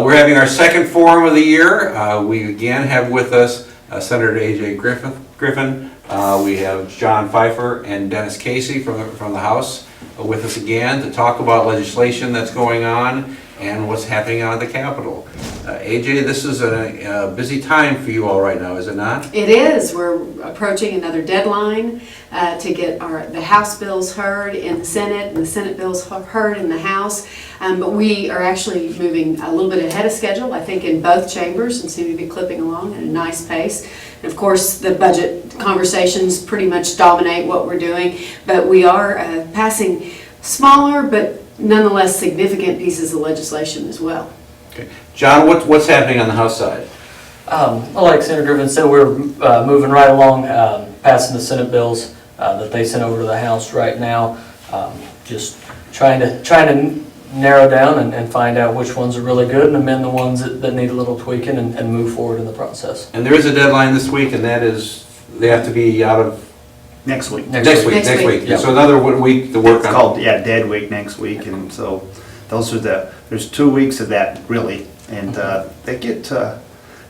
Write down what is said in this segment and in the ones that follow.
We're having our second forum of the year. We again have with us Senator A.J. Griffin. We have John Pfeiffer and Dennis Casey from the House with us again to talk about legislation that's going on and what's happening on the Capitol. AJ, this is a busy time for you all right now, is it not? It is. We're approaching another deadline to get the House bills heard in the Senate and the Senate bills heard in the House. But we are actually moving a little bit ahead of schedule, I think, in both chambers and seem to be clipping along at a nice pace. And of course, the budget conversations pretty much dominate what we're doing, but we are passing smaller but nonetheless significant pieces of legislation as well. Okay. John, what's happening on the House side? Like Senator Griffin said, we're moving right along, passing the Senate bills that they sent over to the House right now. Just trying to narrow down and find out which ones are really good and amend the ones that need a little tweaking and move forward in the process. And there is a deadline this week, and that is they have to be out of next week. Next week. Yep. So another week to work It's on. called Dead Week next week, and so those are there's 2 weeks of that really, and they get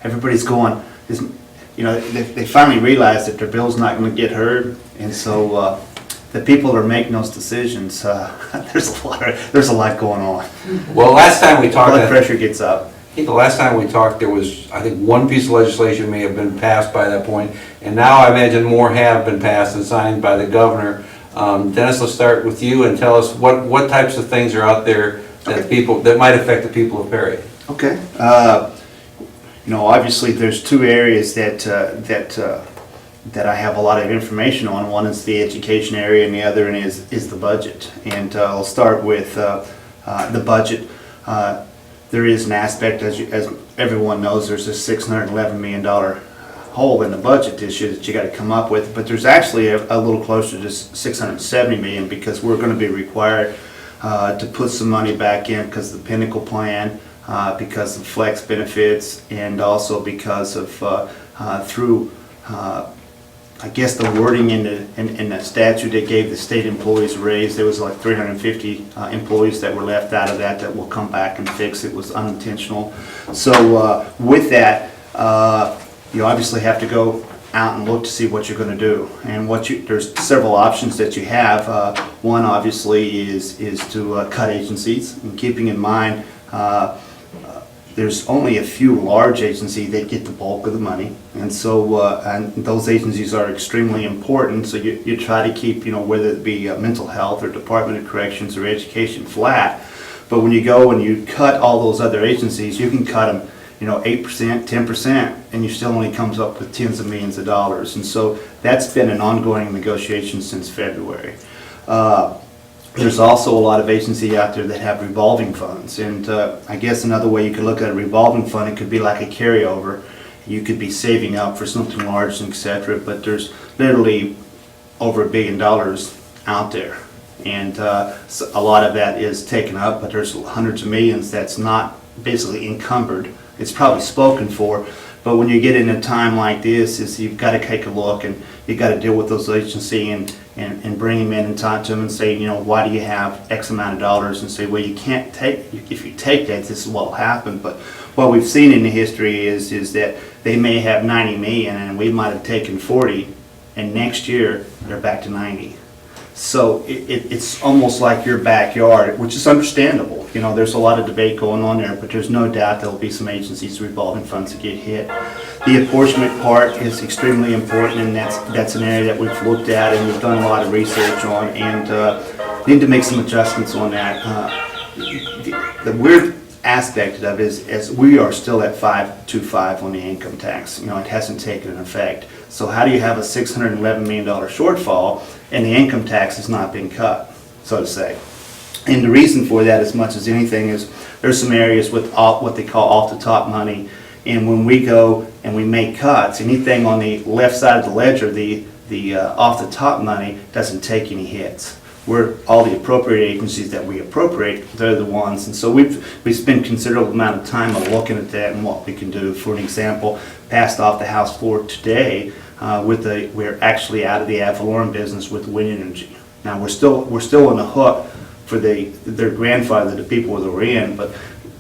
everybody's going. They finally realize that their bill's not going to get heard, and so the people that are making those decisions, there's a lot going on. Well, last time we talked, Blood pressure gets up. I think the last time we talked, there was, I think, one piece of legislation may have been passed by that point, and now I imagine more have been passed and signed by the governor. Dennis, let's start with you and tell us what types of things are out there that that might affect the people of Perry. Okay. Obviously, there's 2 areas that I have a lot of information on. One is the education area, and the other is the budget. And I'll start with the budget. There is an aspect, as everyone knows, there's a $611 million hole in the budget this year that you got to come up with. But there's actually a little closer to $670 million because we're going to be required to put some money back in because of the Pinnacle plan, because of flex benefits, and also because of through I guess the wording in the statute that gave the state employees a raise. There was like 350 employees that were left out of that will come back and fix. It was unintentional. So with that, you obviously have to go out and look to see what you're going to do. And there's several options that you have. One obviously is to cut agencies, and keeping in mind there's only a few large agencies that get the bulk of the money, and so and those agencies are extremely important. So you try to keep, whether it be mental health or Department of Corrections or education, flat. But when you go and you cut all those other agencies, you can cut them 8%, 10%, and you still only comes up with tens of millions of dollars. And so that's been an ongoing negotiation since February. There's also a lot of agencies out there that have revolving funds, and I guess another way you could look at a revolving fund, it could be like a carryover. You could be saving up for something large, etc. But there's literally over $1 billion out there, and so a lot of that is taken up. But there's hundreds of millions that's not basically encumbered. It's probably spoken for, but when you get in a time like this, you've got to take a look, and you got to deal with those agencies and bring them in and talk to them and say, why do you have X amount of dollars, and say, well, you can't take, if you take that, this is what will happen. But what we've seen in the history is that they may have 90 million and we might have taken 40, and next year they're back to 90. So it's almost like your backyard, which is understandable. There's a lot of debate going on there, but there's no doubt there'll be some agencies, revolving funds, that get hit. The apportionment part is extremely important, and that's an area that we've looked at and we've done a lot of research on, and need to make some adjustments on that. The weird aspect of it is we are still at 525 on the income tax. It hasn't taken effect. So how do you have a $611 million shortfall and the income tax has not been cut, so to say? And the reason for that, as much as anything, is there's some areas with what they call off-the-top money, and when we go and we make cuts, anything on the left side of the ledger, the off-the-top money doesn't take any hits. All the appropriate agencies that we appropriate, they're the ones, and so we spent considerable amount of time on looking at that and what we can do. For an example, passed off the House floor today we're actually out of the ad valorem business with wind energy. Now we're still on the hook for their grandfather, the people that we're in, but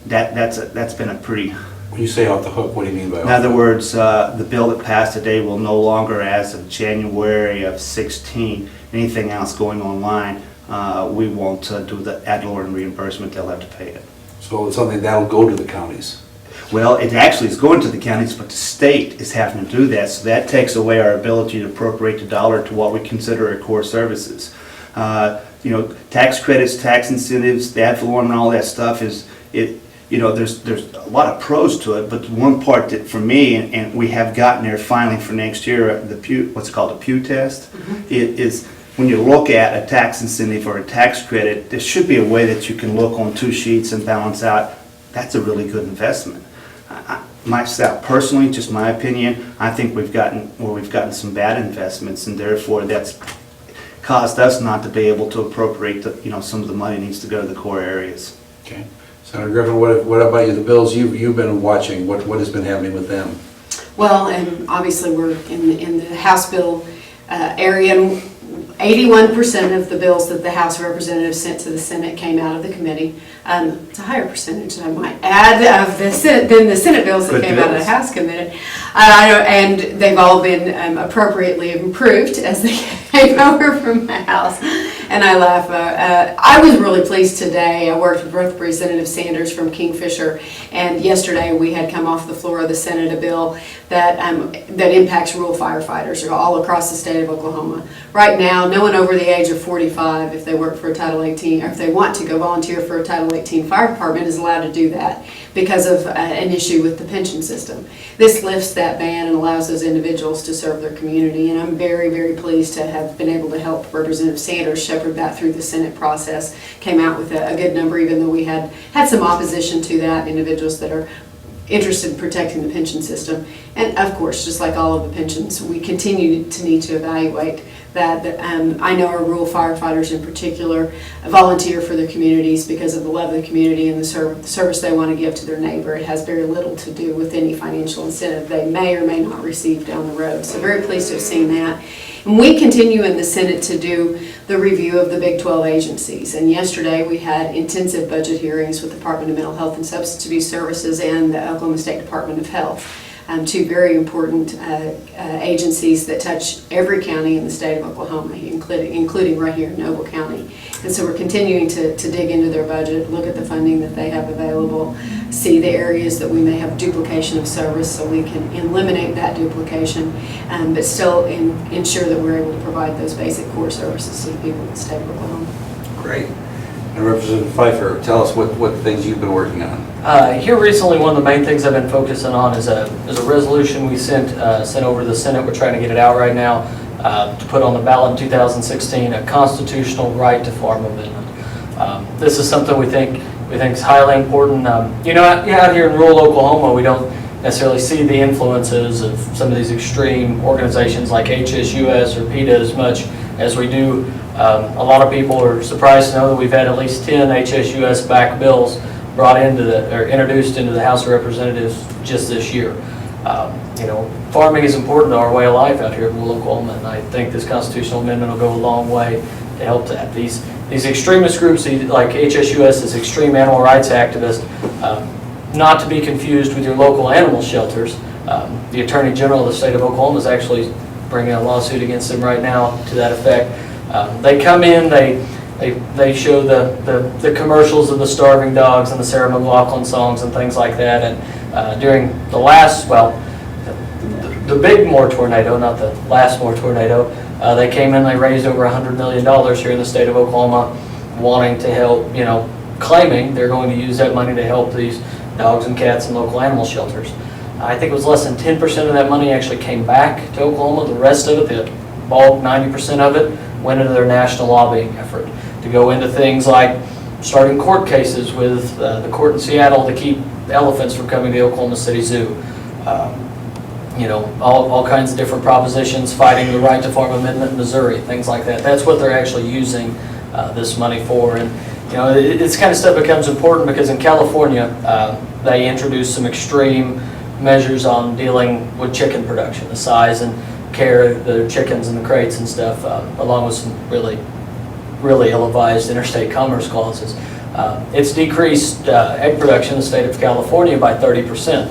that's been a pretty. When you say off the hook, what do you mean by off In the hook? other words, the bill that passed today will no longer, as of January of 16, anything else going online, we won't do the ad valorem reimbursement, they'll have to pay it. So it's something that'll go to the counties. Well, it actually is going to the counties, but the state is having to do that, so that takes away our ability to appropriate the dollar to what we consider our core services. Tax credits, tax incentives, the ad valorem and all that stuff there's a lot of pros to it, but one part that for me, and we have gotten there finally for next year, what's called a Pew test, it is when you look at a tax incentive or a tax credit, there should be a way that you can look on 2 sheets and balance out, that's a really good investment. Myself, personally, just my opinion, I think we've gotten some bad investments, and therefore that's caused us not to be able to appropriate some of the money needs to go to the core areas. Okay. Senator Griffin, what about you? The bills you've been watching, what has been happening with them? Well, and obviously we're in the House bill area. 81% of the bills that the House representatives sent to the Senate came out of the committee. It's a higher percentage, I might add, of the Senate than the Senate bills that came out of the House committee. And they've all been appropriately improved as they came over from the House. And I laugh. I was really pleased today. I worked with Representative Sanders from Kingfisher, and yesterday we had come off the floor of the Senate a bill that impacts rural firefighters all across the state of Oklahoma. Right now, no one over the age of 45, if they work for a Title 18, or if they want to go volunteer for a Title 18 fire department, is allowed to do that because of an issue with the pension system. This lifts that ban and allows those individuals to serve their community, and I'm very, very pleased to have been able to help Representative Sanders shepherd that through the Senate process. Came out with a good number, even though we had some opposition to that, individuals that are interested in protecting the pension system. And of course, just like all of the pensions, we continue to need to evaluate that. I know our rural firefighters in particular volunteer for their communities because of the love of the community and the service they want to give to their neighbor. It has very little to do with any financial incentive they may or may not receive down the road. So very pleased to have seen that. And we continue in the Senate to do the review of the Big 12 agencies. And yesterday we had intensive budget hearings with the Department of Mental Health and Substance Abuse Services and the Oklahoma State Department of Health. Two very important agencies that touch every county in the state of Oklahoma, including right here in Noble County. And so we're continuing to dig into their budget, look at the funding that they have available, see the areas that we may have duplication of service so we can eliminate that duplication, but still ensure that we're able to provide those basic core services to the people in the state of Oklahoma. Great. And Representative Pfeiffer, tell us what things you've been working on. Here recently, one of the main things I've been focusing on is a resolution we sent over to the Senate. We're trying to get it out right now to put on the ballot in 2016, a constitutional right to farm amendment. This is something we think is highly important. Out here in rural Oklahoma, we don't necessarily see the influences of some of these extreme organizations like HSUS or PETA as much as we do. A lot of people are surprised to know that we've had at least 10 HSUS-backed bills brought introduced into the House of Representatives just this year. Farming is important to our way of life out here in rural Oklahoma, and I think this constitutional amendment will go a long way to help that. These extremist groups, like HSUS, is extreme animal rights activists, not to be confused with your local animal shelters. The Attorney General of the state of Oklahoma is actually bringing a lawsuit against them right now to that effect. They come in, they show the commercials of the starving dogs and the Sarah McLachlan songs and things like that. And during the last, the big Moore tornado, not the last Moore tornado, they came in, they raised over $100 million here in the state of Oklahoma, wanting to help, claiming they're going to use that money to help these dogs and cats and local animal shelters. I think it was less than 10% of that money actually came back to Oklahoma. The rest of it, the bulk, 90% of it, went into their national lobbying effort to go into things like starting court cases with the court in Seattle to keep elephants from coming to the Oklahoma City Zoo. All kinds of different propositions, fighting the right to farm amendment in Missouri, things like that. That's what they're actually using this money for. And this kind of stuff becomes important because in California, they introduced some extreme measures on dealing with chicken production, the size and care of the chickens in the crates and stuff, along with some really ill-advised interstate commerce clauses. It's decreased egg production in the state of California by 30%.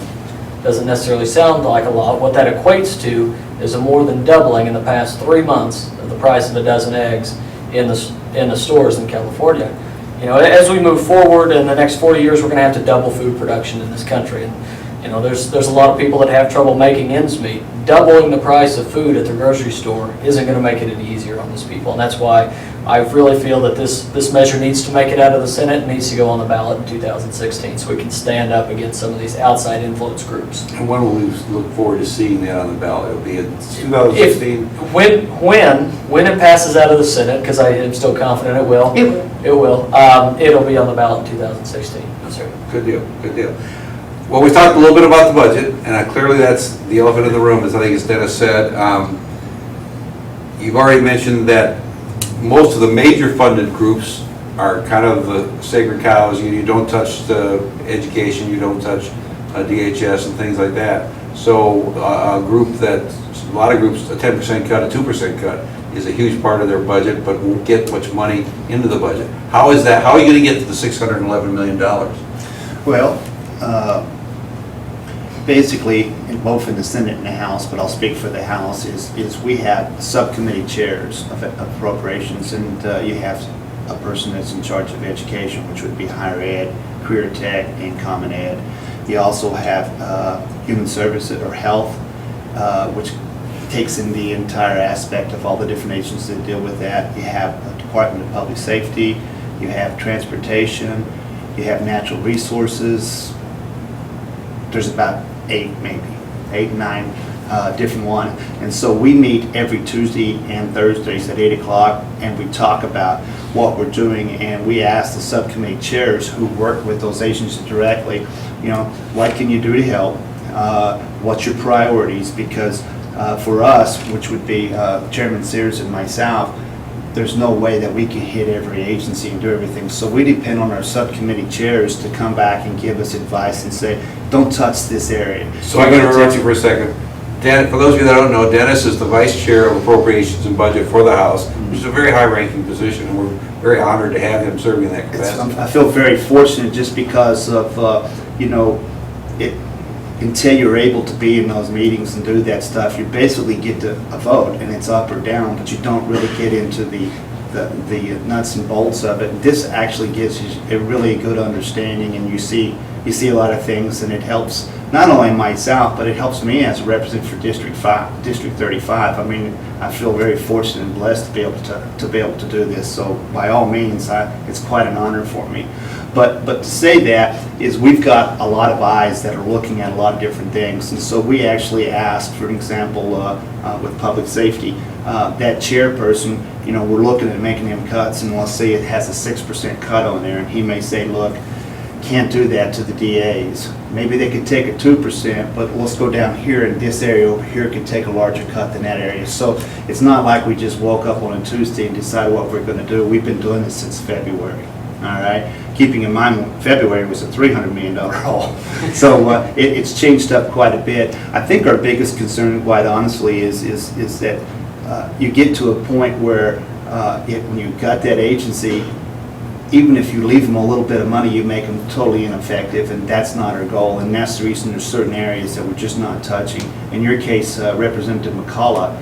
Doesn't necessarily sound like a lot. What that equates to is a more than doubling in the past 3 months of the price of a dozen eggs in the stores in California. You know, as we move forward in the next 40 years, we're going to have to double food production in this country. And you know, there's a lot of people that have trouble making ends meet. Doubling the price of food at the grocery store isn't going to make it any easier on these people, and that's why I really feel that this measure needs to make it out of the Senate and needs to go on the ballot in 2016 so we can stand up against some of these outside influence groups. And when will we look forward to seeing that on the ballot? It'll be in 2016? When it passes out of the Senate, because I am still confident it will. It will. It'll be on the ballot in 2016. Yes, sir. Good deal, good deal. Well, we talked a little bit about the budget, and clearly that's the elephant in the room, as I think as Dennis said. You've already mentioned that most of the major funded groups are kind of the sacred cows. You don't touch the education, you don't touch DHS and things like that. So a lot of groups, a 10% cut, a 2% cut is a huge part of their budget, but won't get much money into the budget. How is that? How are you going to get to the $611 million? Well, basically, both in the Senate and the House, but I'll speak for the House, is we have subcommittee chairs of appropriations, and you have a person that's in charge of education, which would be higher ed, career tech, and common ed. You also have human services or health, which takes in the entire aspect of all the different agencies that deal with that. You have a Department of Public Safety, you have transportation, you have natural resources. There's about 8, 9 different ones. And so we meet every Tuesday and Thursdays at 8 o'clock, and we talk about what we're doing, and we ask the subcommittee chairs who work with those agencies directly, you know, what can you do to help? What's your priorities? Because for us, which would be Chairman Sears and myself, there's no way that we can hit every agency and do everything. So we depend on our subcommittee chairs to come back and give us advice and say, don't touch this area. So I'm going to interrupt you for a second. For those of you that don't know, Dennis is the Vice Chair of Appropriations and Budget for the House, which is a very high-ranking position, and we're very honored to have him serving in that capacity. I feel very fortunate just because of, you know, until you're able to be in those meetings and do that stuff, you basically get to a vote, and it's up or down, but you don't really get into the nuts and bolts of it. This actually gives you a really good understanding, and you see a lot of things, and it helps not only myself, but it helps me as a representative for District 35. I mean, I feel very fortunate and blessed to be able to do this. So by all means, it's quite an honor for me. But to say that is we've got a lot of eyes that are looking at a lot of different things, and so we actually asked, for example, with public safety, that chairperson, you know, we're looking at making them cuts, and let's say it has a 6% cut on there, and he may say, look, can't do that to the DAs. Maybe they could take a 2%, but let's go down here, and this area over here could take a larger cut than that area. So it's not like we just woke up on a Tuesday and decided what we're going to do. We've been doing this since February. All right, keeping in mind February was a $300 million hole, so it's changed up quite a bit. I think our biggest concern, quite honestly, is that you get to a point where when you've got that agency, even if you leave them a little bit of money, you make them totally ineffective, and that's not our goal. And that's the reason there's certain areas that we're just not touching. In your case, Representative McCullough,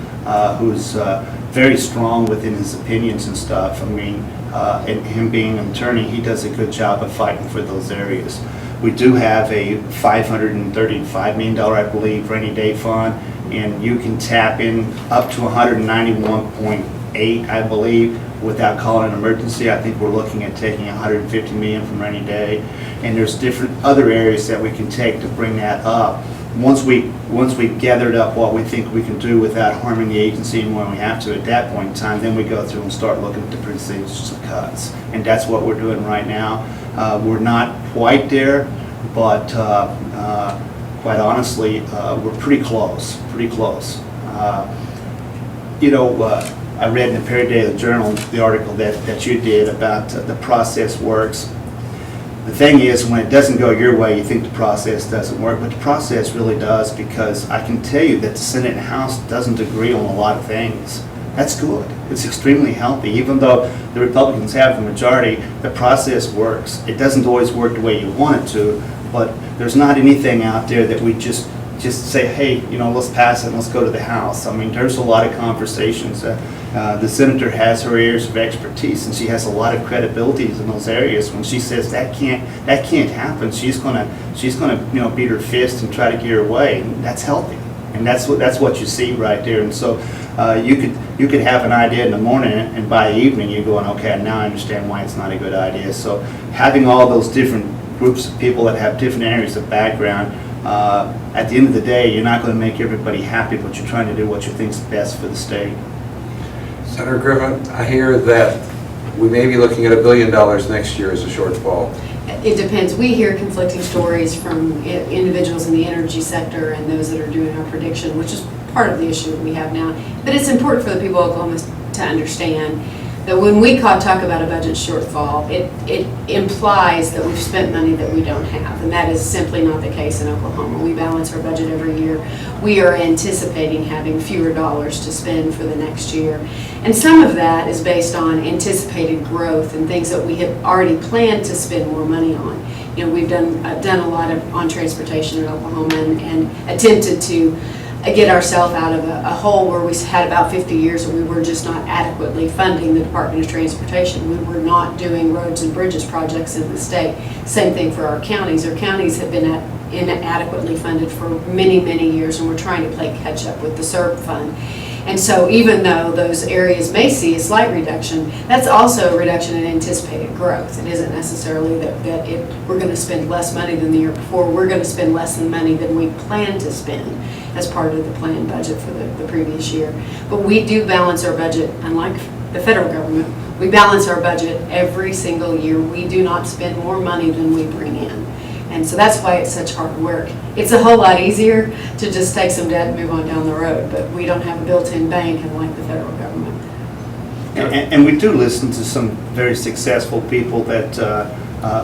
who's very strong within his opinions and stuff. I mean, and him being an attorney, he does a good job of fighting for those areas. We do have a $535 million, I believe, rainy day fund, and you can tap in up to 191.8, I believe, without calling an emergency. I think we're looking at taking 150 million from rainy day, and there's different other areas that we can take to bring that up. Once we've gathered up what we think we can do without harming the agency, and when we have to at that point in time, then we go through and start looking at the percentages of cuts, and that's what we're doing right now. We're not quite there, but quite honestly, we're pretty close. You know, I read in the Perry Daily Journal the article that you did about the process works. The thing is, when it doesn't go your way, you think the process doesn't work, but the process really does, because I can tell you that the Senate and House doesn't agree on a lot of things. That's good. It's extremely healthy. Even though the Republicans have the majority, the process works. It doesn't always work the way you want it to, but there's not anything out there that we just say, hey, let's pass it and let's go to the House. I mean, there's a lot of conversations. The senator has her areas of expertise, and she has a lot of credibility in those areas. When she says that can't happen, she's gonna beat her fist and try to get her way. And that's healthy, and that's what you see right there. And so you could have an idea in the morning, and by evening you're going, okay, now I understand why it's not a good idea. So having all those different groups of people that have different areas of background, at the end of the day, you're not going to make everybody happy, but you're trying to do what you think is best for the state. Senator Griffin, I hear that we may be looking at $1 billion next year as a shortfall. It depends. We hear conflicting stories from individuals in the energy sector and those that are doing our prediction, which is part of the issue that we have now. But it's important for the people of Oklahoma to understand that when we talk about a budget shortfall, it implies that we've spent money that we don't have, and that is simply not the case in Oklahoma. We balance our budget every year. We are anticipating having fewer dollars to spend for the next year, and some of that is based on anticipated growth and things that we have already planned to spend more money on. We've done a lot on transportation in Oklahoma and attempted to get ourselves out of a hole where we had about 50 years and we were just not adequately funding the Department of Transportation. We were not doing roads and bridges projects in the state. Same thing for our counties. Our counties have been inadequately funded for many, many years, and we're trying to play catch up with the SERB fund. And so even though those areas may see a slight reduction, that's also a reduction in anticipated growth. It isn't necessarily that we're going to spend less money than the year before. We're going to spend less money than we planned to spend as part of the planned budget for the previous year. But we do balance our budget, unlike the federal government. We balance our budget every single year. We do not spend more money than we bring in. And so that's why it's such hard work. It's a whole lot easier to just take some debt and move on down the road, but we don't have a built-in bank unlike the federal government. And we do listen to some very successful people that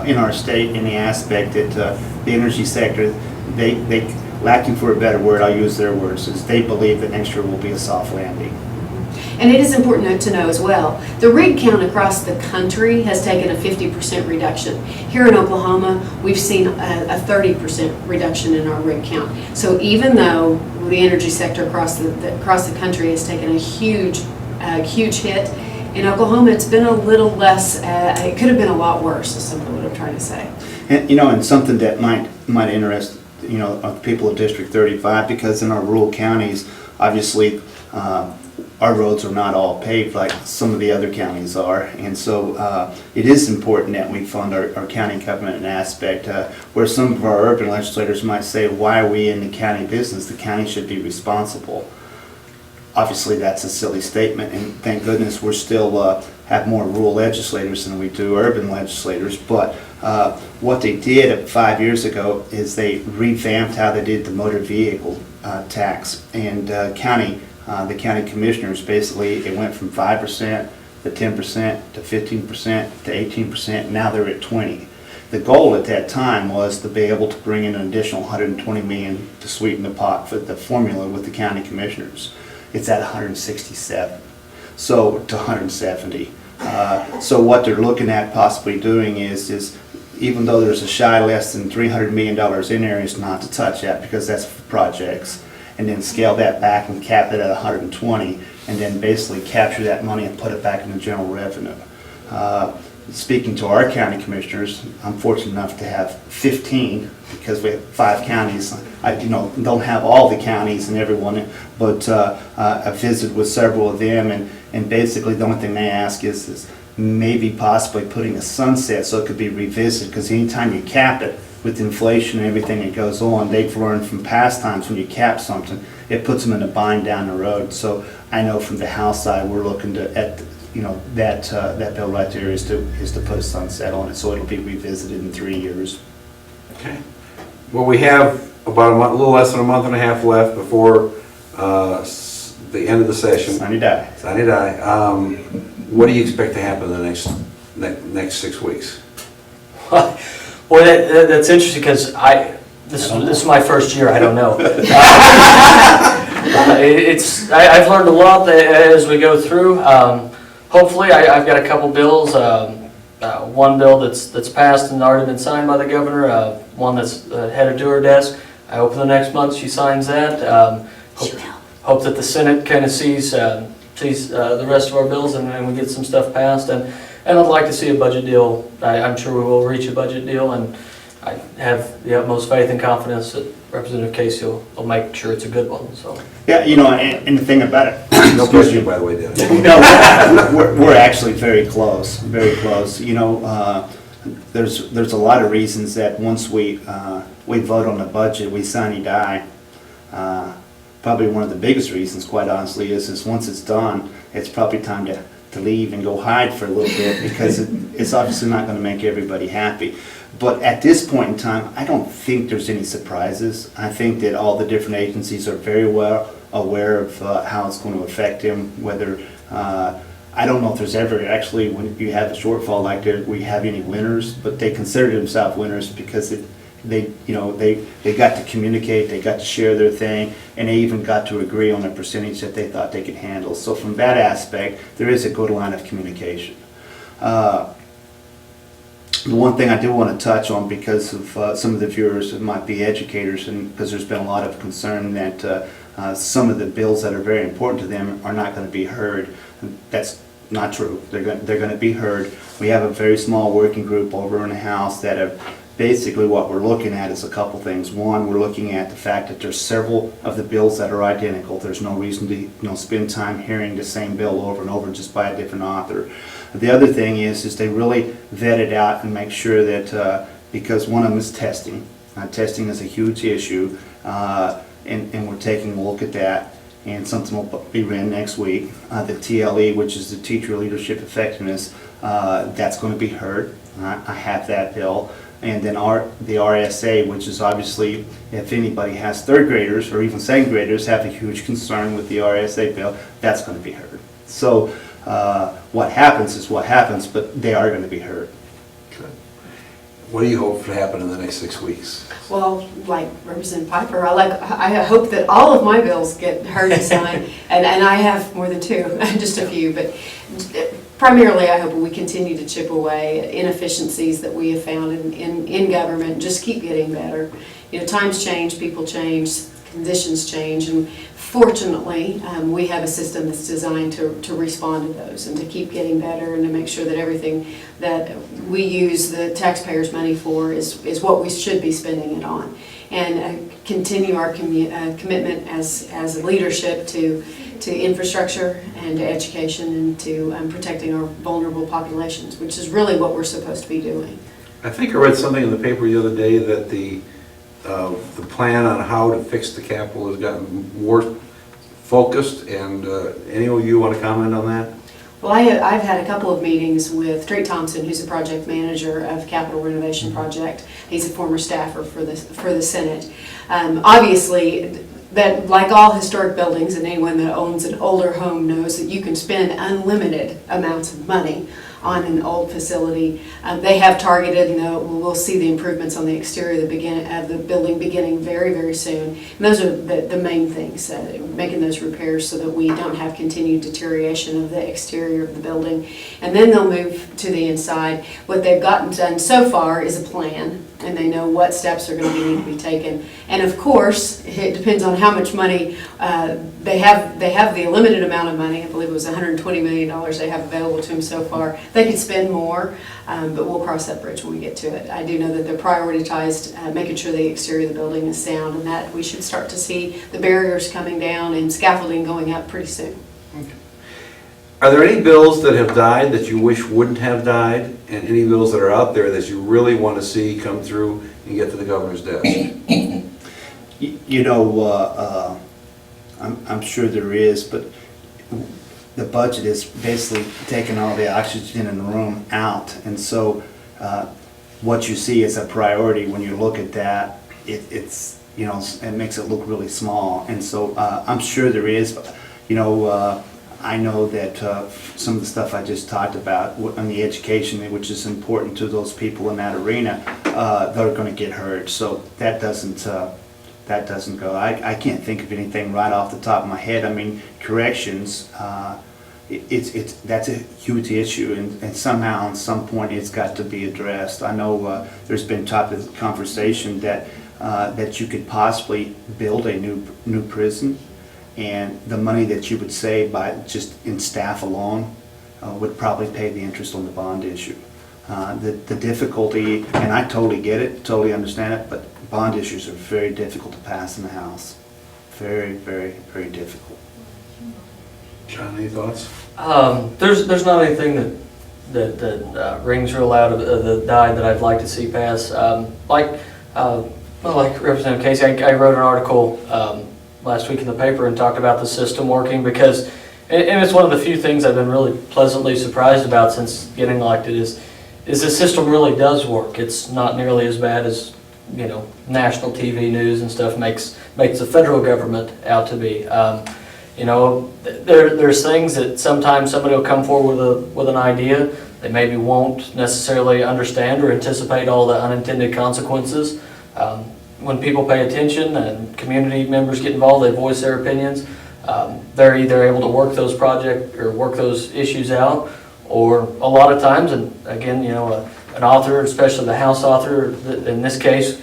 in our state, in the aspect that the energy sector, they lacking for a better word, I'll use their words, is they believe that next year will be a soft landing. And it is important to know as well, the rig count across the country has taken a 50% reduction. Here in Oklahoma, we've seen a 30% reduction in our rig count. So even though the energy sector across the country has taken a huge hit, in Oklahoma it's been a little less, it could have been a lot worse, is simply what I'm trying to say. And something that might interest people of District 35, because in our rural counties, obviously, our roads are not all paved like some of the other counties are, and so it is important that we fund our county government in an aspect where some of our urban legislators might say, why are we in the county business? The county should be responsible. Obviously, that's a silly statement, and thank goodness we're still have more rural legislators than we do urban legislators. But what they did 5 years ago is they revamped how they did the motor vehicle tax, and the county commissioners, basically it went from 5% to 10% to 15% to 18%. Now they're at 20%. The goal at that time was to be able to bring in an additional $120 million to sweeten the pot for the formula with the county commissioners. It's at 167, so to 170. So what they're looking at possibly doing is even though there's a shy less than $300 million in there, is not to touch that because that's for projects, and then scale that back and cap it at 120, and then basically capture that money and put it back in the general revenue. Speaking to our county commissioners, I'm fortunate enough to have 15 because we have 5 counties. I don't have all the counties and everyone, but I visited with several of them, and basically the only thing they ask is maybe possibly putting a sunset so it could be revisited, because anytime you cap it with inflation and everything that goes on, they've learned from past times when you cap something, it puts them in a bind down the road. So I know from the House side, we're looking that bill right there is to put a sunset on it, so it'll be revisited in 3 years. Okay. Well, we have about a little less than a month and a half left before the end of the session. Sunny day. Sunny day. What do you expect to happen in the next 6 weeks? Well, that's interesting because this is my first year. I don't know. I've learned a lot as we go through. Hopefully, I've got a couple bills. One bill that's passed and already been signed by the governor. One that's headed to her desk. I hope in the next month she signs that. Hope that the Senate kind of sees the rest of our bills and we get some stuff passed. And I'd like to see a budget deal. I'm sure we will reach a budget deal, and I have the utmost faith and confidence that Representative Casey will make sure it's a good one. So. Yeah, and the thing about it. No question, by the way, Dennis. No, we're actually very close, very close. There's a lot of reasons that once we vote on the budget, we sine die. Probably one of the biggest reasons, quite honestly, is once it's done, it's probably time to leave and go hide for a little bit, because it's obviously not going to make everybody happy. But at this point in time, I don't think there's any surprises. I think that all the different agencies are very well aware of how it's going to affect them. Whether I don't know if there's ever actually, when you have a shortfall like that, we have any winners, but they consider themselves winners because they got to communicate, they got to share their thing, and they even got to agree on a percentage that they thought they could handle. So from that aspect, there is a good line of communication. The one thing I do want to touch on, because of some of the viewers that might be educators, and because there's been a lot of concern that some of the bills that are very important to them are not going to be heard. That's not true. They're going to be heard. We have a very small working group over in the House that have basically, what we're looking at is a couple things. One, we're looking at the fact that there's several of the bills that are identical. There's no reason to spend time hearing the same bill over and over just by a different author. The other thing is they really vet it out and make sure that, because one of them is testing. Testing is a huge issue, and we're taking a look at that, and something will be ran next week. The TLE, which is the Teacher Leadership Effectiveness, that's going to be heard. I have that bill. And then the RSA, which is obviously, if anybody has third graders or even second graders have a huge concern with the RSA bill, that's going to be heard. So what happens is what happens, but they are going to be heard. What do you hope to happen in the next 6 weeks? Well, like Representative Pfeiffer, I hope that all of my bills get heard and signed, and I have more than two, just a few, but primarily I hope we continue to chip away at inefficiencies that we have found in government, just keep getting better. Times change, people change, conditions change, and fortunately, we have a system that's designed to respond to those and to keep getting better and to make sure that everything that we use the taxpayers' money for is what we should be spending it on. And continue our commitment as a leadership to infrastructure and to education and to protecting our vulnerable populations, which is really what we're supposed to be doing. I think I read something in the paper the other day that the plan on how to fix the Capitol has gotten more focused, and any of you want to comment on that? Well, I've had a couple of meetings with Drake Thompson, who's a project manager of Capitol Renovation Project. He's a former staffer for the Senate. Obviously, that like all historic buildings, and anyone that owns an older home knows that you can spend unlimited amounts of money on an old facility. They have targeted, and we'll see the improvements on the exterior of the building beginning very, very soon. And those are the main things, making those repairs so that we don't have continued deterioration of the exterior of the building. And then they'll move to the inside. What they've gotten done so far is a plan, and they know what steps are going to need to be taken. And of course, it depends on how much money they have. They have the limited amount of money. I believe it was $120 million they have available to them so far. They could spend more, but we'll cross that bridge when we get to it. I do know that they're prioritized making sure the exterior of the building is sound, and that we should start to see the barriers coming down and scaffolding going up pretty soon. Okay. Are there any bills that have died that you wish wouldn't have died, and any bills that are out there that you really want to see come through and get to the governor's desk? I'm sure there is, but the budget is basically taking all the oxygen in the room out, and so what you see as a priority when you look at that, it makes it look really small, and so I'm sure there is. I know that some of the stuff I just talked about on the education, which is important to those people in that arena, they're going to get hurt. So that doesn't that doesn't go. I can't think of anything right off the top of my head. I mean, corrections, that's a huge issue, and somehow, at some point, it's got to be addressed. I know there's been topic of conversation that you could possibly build a new prison, and the money that you would save by just in staff alone would probably pay the interest on the bond issue. The difficulty, and I totally get it, totally understand it, but bond issues are very difficult to pass in the House. Very, very, very difficult. John, any thoughts? There's not anything that rings real loud of the die that I'd like to see pass. Like Representative Casey, I wrote an article last week in the paper and talked about the system working because, and it's one of the few things I've been really pleasantly surprised about since getting elected is the system really does work. It's not nearly as bad as, you know, national TV news and stuff makes the federal government out to be. You know, there's things that sometimes somebody will come forward with an idea. They maybe won't necessarily understand or anticipate all the unintended consequences. When people pay attention and community members get involved, they voice their opinions. They're either able to work those issues out, or a lot of times, and again, you know, an author, especially the House author in this case,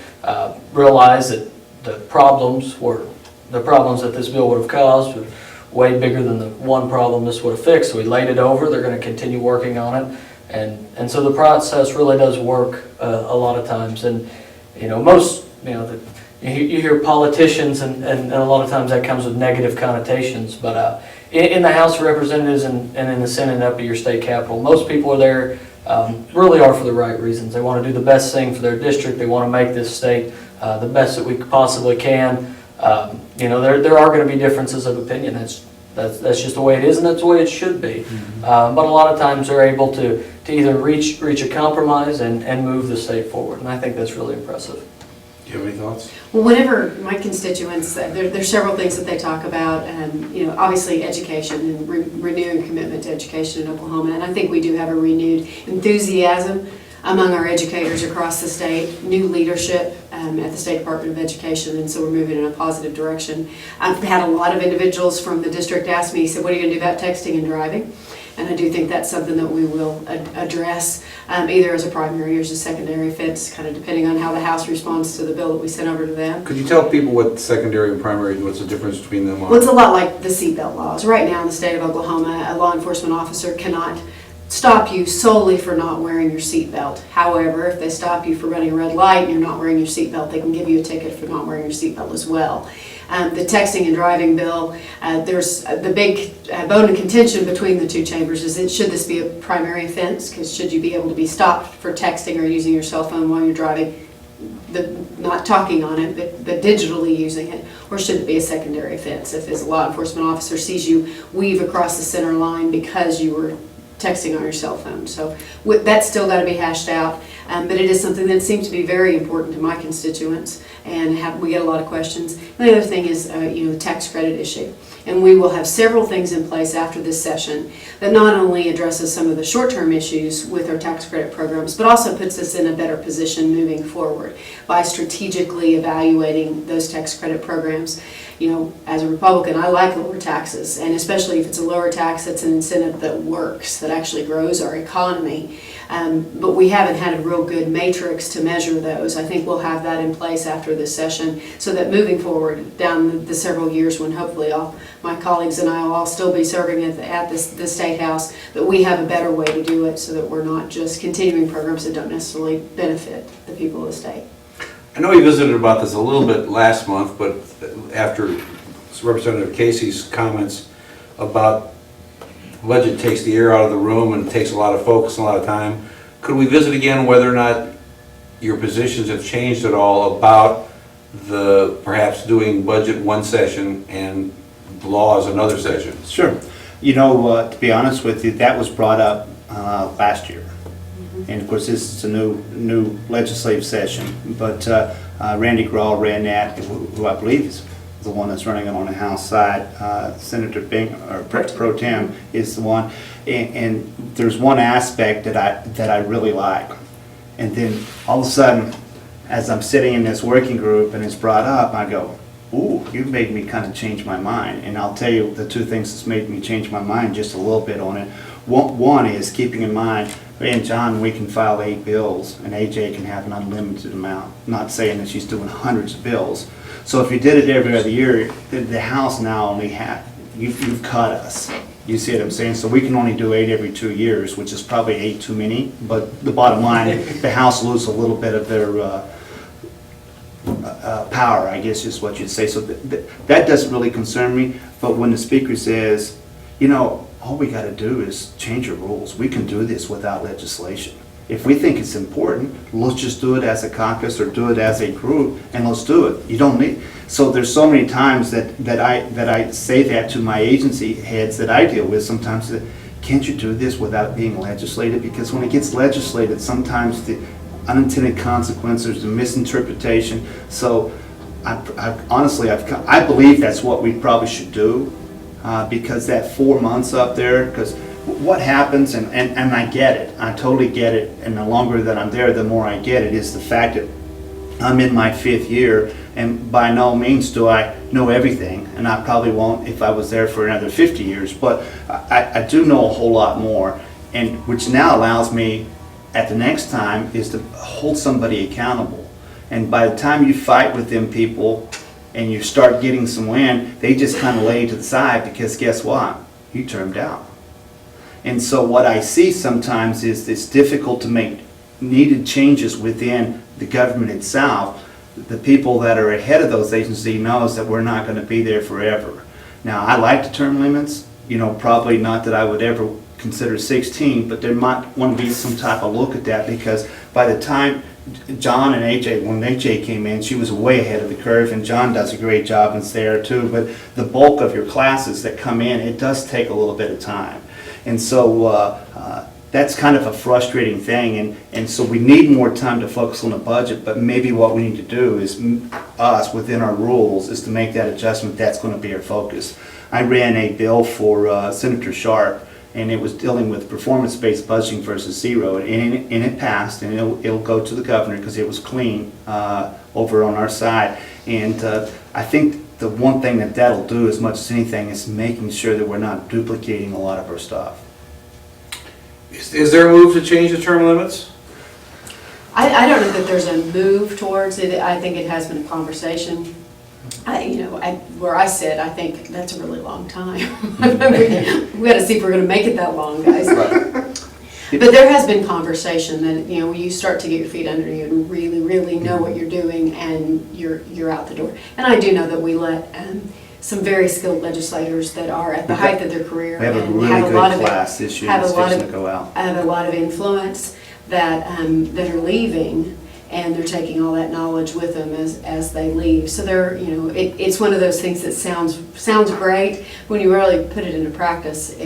realized that the problems that this bill would have caused were way bigger than the one problem this would have fixed. So we laid it over. They're going to continue working on it, and so the process really does work a lot of times. And you know, you hear politicians, and a lot of times that comes with negative connotations. But in the House of Representatives and in the Senate up at your state capitol, most people are there really are for the right reasons. They want to do the best thing for their district. They want to make this state the best that we possibly can. You know, there are going to be differences of opinion. That's just the way it is, and that's the way it should be. But a lot of times they're able to either reach a compromise and move the state forward, and I think that's really impressive. Do you have any thoughts? Well, whenever my constituents, there's several things that they talk about, and you know, obviously education and renewing commitment to education in Oklahoma, and I think we do have a renewed enthusiasm among our educators across the state, new leadership at the State Department of Education, and so we're moving in a positive direction. I've had a lot of individuals from the district ask me, said, what are you going to do about texting and driving? And I do think that's something that we will address either as a primary or as a secondary offense, kind of depending on how the House responds to the bill that we sent over to them. Could you tell people what secondary and primary, what's the difference between them? Well, it's a lot like the seatbelt laws. Right now in the state of Oklahoma, a law enforcement officer cannot stop you solely for not wearing your seatbelt. However, if they stop you for running a red light and you're not wearing your seatbelt, they can give you a ticket for not wearing your seatbelt as well. The texting and driving bill, there's the big bone of contention between the two chambers is should this be a primary offense? Because should you be able to be stopped for texting or using your cell phone while you're driving, not talking on it, but digitally using it, or should it be a secondary offense if as a law enforcement officer sees you weave across the center line because you were texting on your cell phone? So that's still got to be hashed out, but it is something that seems to be very important to my constituents, and we get a lot of questions. And the other thing is the tax credit issue, and we will have several things in place after this session that not only addresses some of the short-term issues with our tax credit programs, but also puts us in a better position moving forward by strategically evaluating those tax credit programs. You know, as a Republican, I like lower taxes, and especially if it's a lower tax that's an incentive that works, that actually grows our economy. But we haven't had a real good matrix to measure those. I think we'll have that in place after this session so that moving forward down the several years when hopefully all my colleagues and I will all still be serving at the State House, that we have a better way to do it so that we're not just continuing programs that don't necessarily benefit the people of the state. I know you visited about this a little bit last month, but after Representative Casey's comments about budget takes the air out of the room and takes a lot of focus and a lot of time, could we visit again whether or not your positions have changed at all about the perhaps doing budget one session and laws another session? Sure. You know, to be honest with you, that was brought up last year. And of course, this is a new legislative session, but Randy Grawl ran that, who I believe is the one that's running it on the House side. Senator Bing, or Pro Tem, is the one. And there's one aspect that I really like, and then all of a sudden as I'm sitting in this working group and it's brought up, I go, ooh, you've made me kind of change my mind. And I'll tell you the two things that's made me change my mind just a little bit on it. One is keeping in mind, me and John, we can file 8 bills and AJ can have an unlimited amount. Not saying that she's doing hundreds of bills. So if you did it every other year, the house now only you've cut us. You see what I'm saying? So we can only do 8 every 2 years, which is probably 8 too many. But the bottom line, the house loses a little bit of their power, I guess is what you'd say. So that doesn't really concern me. But when the speaker says, you know, all we got to do is change the rules. We can do this without legislation. If we think it's important, let's just do it as a caucus or do it as a group, and let's do it. You don't need. So there's so many times that I say that to my agency heads that I deal with. Sometimes that, can't you do this without being legislated? Because when it gets legislated, sometimes the unintended consequences, the misinterpretation. So honestly, I believe that's what we probably should do, because that 4 months up there, because what happens, and I get it, I totally get it, and the longer that I'm there, the more I get it, is the fact that I'm in my 5th year, and by no means do I know everything, and I probably won't if I was there for another 50 years, but I do know a whole lot more, and which now allows me, at the next time, is to hold somebody accountable. And by the time you fight with them people, and you start getting some wind, they just kind of lay to the side, because guess what? You termed out. And so what I see sometimes is it's difficult to make needed changes within the government itself. The people that are ahead of those agencies knows that we're not going to be there forever. Now, I like the term limits, you know, probably not that I would ever consider 16, but there might want to be some type of look at that, because by the time John and AJ, when AJ came in, she was way ahead of the curve, and John does a great job and it's there too, but the bulk of your classes that come in, it does take a little bit of time. And so that's kind of a frustrating thing, and so we need more time to focus on the budget, but maybe what we need to do is, us, within our rules, is to make that adjustment. That's going to be our focus. I ran a bill for Senator Sharp, and it was dealing with performance-based budgeting versus zero, and it passed, and it'll go to the governor because it was clean over on our side. And I think the one thing that'll do, as much as anything, is making sure that we're not duplicating a lot of our stuff. Is there a move to change the term limits? I don't know that there's a move towards it. I think it has been a conversation. Where I sit, I think that's a really long time. We got to see if we're going to make it that long, guys. Right. But there has been conversation that, you know, when you start to get your feet under you and really, really know what you're doing, and you're out the door. And I do know that we let some very skilled legislators that are at the height of their career We have a and really have a good lot of class this year that's fixing to go out. have a lot of influence that are leaving, and they're taking all that knowledge with them as they leave. So they're, you know, it's one of those things that sounds great. When you really put it into practice,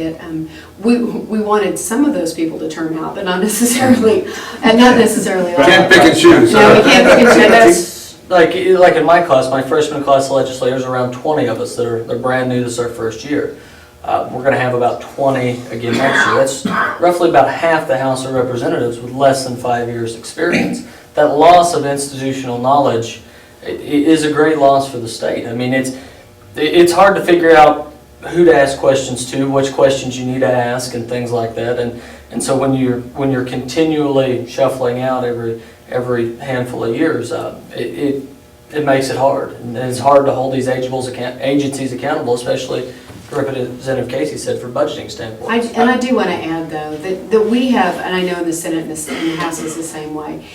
we wanted some of those people to term out, but not necessarily all. Can't pick and choose. No, we can't pick and choose. That's like in my class, my freshman class of legislators, around 20 of us they're brand new. This is our first year. We're going to have about 20 again next year. That's roughly about half the House of Representatives with less than 5 years experience. That loss of institutional knowledge is a great loss for the state. I mean, it's hard to figure out who to ask questions to, which questions you need to ask, and things like that. And so when you're continually shuffling out every handful of years, it makes it hard. And it's hard to hold these agencies accountable, especially Representative Casey said, for budgeting standpoint. I do want to add, though, that we have, and I know in the Senate and the House is the same way,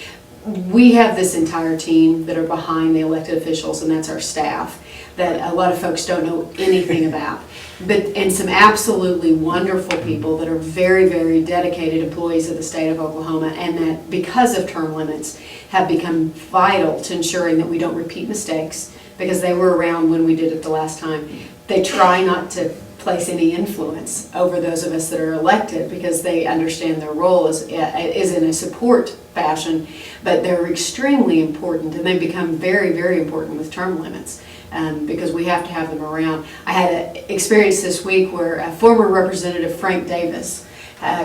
we have this entire team that are behind the elected officials, and that's our staff, that a lot of folks don't know anything about. And some absolutely wonderful people that are very, very dedicated employees of the state of Oklahoma, and that because of term limits have become vital to ensuring that we don't repeat mistakes, because they were around when we did it the last time. They try not to place any influence over those of us that are elected, because they understand their role is in a support fashion, but they're extremely important, and they become very, very important with term limits, because we have to have them around. I had an experience this week where former Representative Frank Davis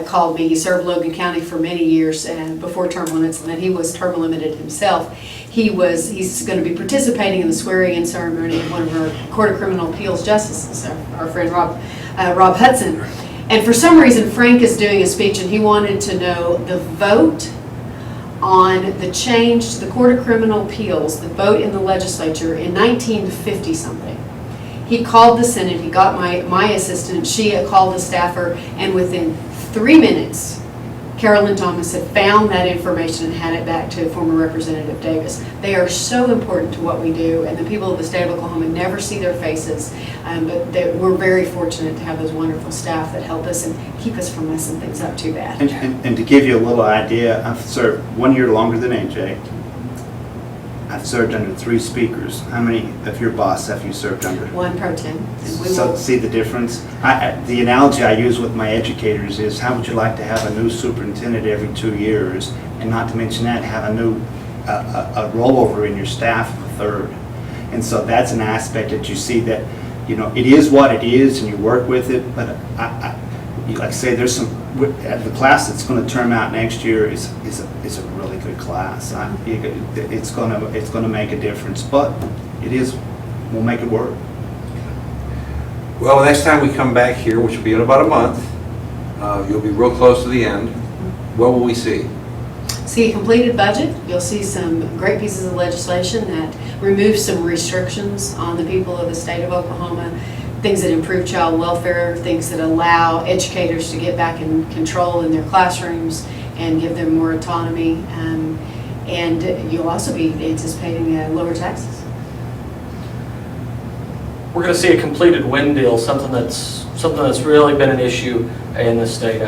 called me. He served Logan County for many years before term limits, and then he was term limited himself. He's going to be participating in the swearing-in ceremony of one of our Court of Criminal Appeals justices, our friend Rob Hudson. And for some reason, Frank is doing a speech, and he wanted to know the vote on the change to the Court of Criminal Appeals, the vote in the legislature in 1950 something. He called the Senate, he got my assistant, she called the staffer, and within 3 minutes, Carolyn Thomas had found that information and had it back to former Representative Davis. They are so important to what we do, and the people of the state of Oklahoma never see their faces, but we're very fortunate to have those wonderful staff that help us and keep us from messing things up too bad. And to give you a little idea, I've served 1 year longer than AJ. I've served under 3 speakers. How many of your boss have you served under? 1 pro tem. And we So will, see the difference? The analogy I use with my educators is, how would you like to have a new superintendent every 2 years, and not to mention that, have a new a rollover in your staff of a third? And so that's an aspect that you see that, you know, it is what it is, and you work with it. But like I say, there's some the class that's going to turn out next year is a really good class. It's going to make a difference, but we'll make it work. Well, next time we come back here, which will be in about a month, you'll be real close to the end. What will we see? see a completed budget. You'll see some great pieces of legislation that remove some restrictions on the people of the state of Oklahoma, things that improve child welfare, things that allow educators to get back in control in their classrooms and give them more autonomy. And you'll also be anticipating lower taxes. We're going to see a completed wind deal, something that's really been an issue in the state.